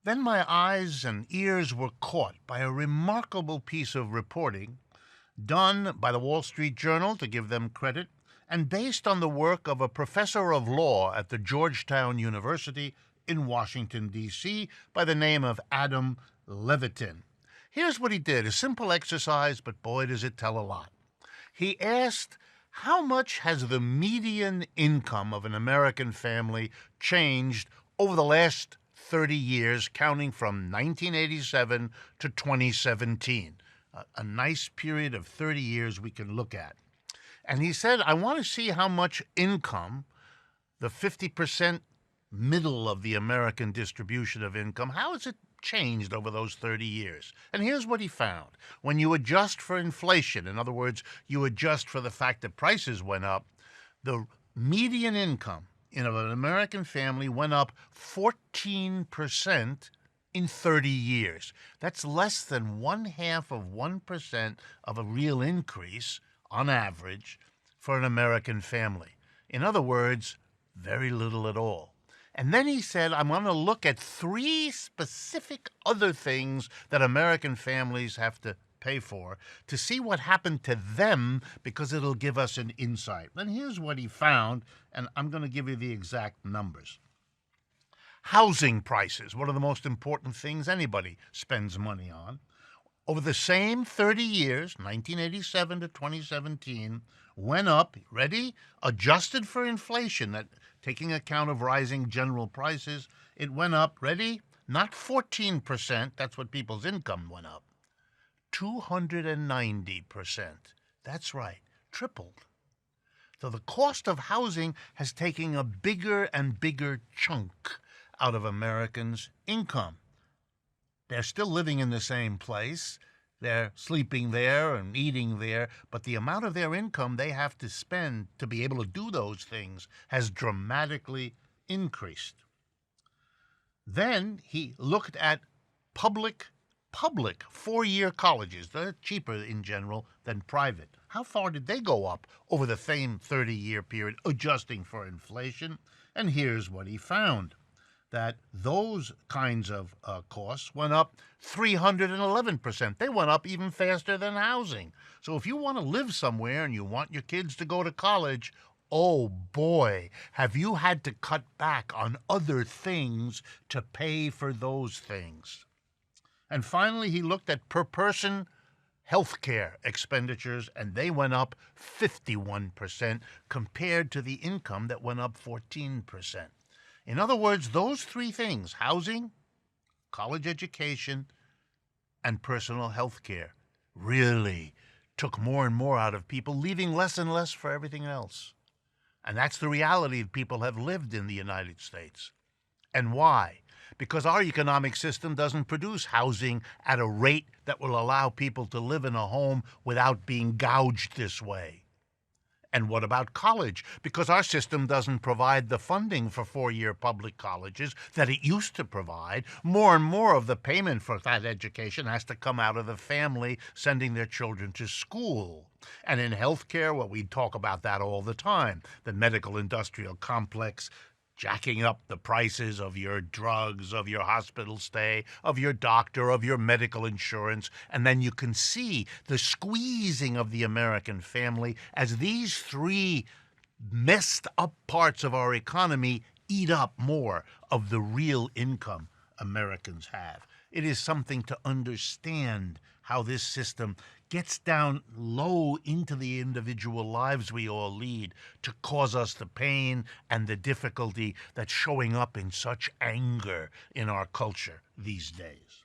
Then my eyes and ears were caught by a remarkable piece of reporting done by the Wall Street Journal, to give them credit, and based on the work of a professor of law at the Georgetown University in Washington, D.C., by the name of Adam Levitin. Here's what he did, a simple exercise, but boy, does it tell a lot. He asked, how much has the median income of an American family changed over the last 30 years, counting from 1987 to 2017? A nice period of 30 years we can look at. And he said, I want to see how much income, the 50% middle of the American distribution of income, how has it changed over those 30 years? And here's what he found. When you adjust for inflation, in other words, you adjust for the fact that prices went up, the median income of an American family went up 14% in 30 years. That's less than 0.5% of a real increase on average for an American family. In other words, very little at all. And then he said, I'm going to look at three specific other things that American families have to pay for to see what happened to them, because it'll give us an insight. And here's what he found, and I'm going to give you the exact numbers. Housing prices, one of the most important things anybody spends money on. Over the same 30 years, 1987 to 2017, went up, ready? Adjusted for inflation, that taking account of rising general prices, it went up, ready? Not 14%, that's what people's income went up. 290%. That's right, tripled. So the cost of housing has taken a bigger and bigger chunk out of Americans' income. They're still living in the same place. They're sleeping there and eating there, but the amount of their income they have to spend to be able to do those things has dramatically increased. Then he looked at public four-year colleges. They're cheaper in general than private. How far did they go up over the same 30-year period, adjusting for inflation? And here's what he found, that those kinds of costs went up 311%. They went up even faster than housing. So if you want to live somewhere and you want your kids to go to college, oh boy, have you had to cut back on other things to pay for those things. And finally, he looked at per person healthcare expenditures, and they went up 51% compared to the income that went up 14%. In other words, those three things, housing, college education, and personal health care, really took more and more out of people, leaving less and less for everything else. And that's the reality that people have lived in the United States. And why? Because our economic system doesn't produce housing at a rate that will allow people to live in a home without being gouged this way. And what about college? Because our system doesn't provide the funding for four-year public colleges that it used to provide. More and more of the payment for that education has to come out of the family sending their children to school. And in healthcare, well, we talk about that all the time. The medical industrial complex jacking up the prices of your drugs, of your hospital stay, of your doctor, of your medical insurance, and then you can see the squeezing of the American family as these three messed up parts of our economy eat up more of the real income Americans have. It is something to understand how this system gets down low into the individual lives we all lead to cause us the pain and the difficulty that's showing up in such anger in our culture these days.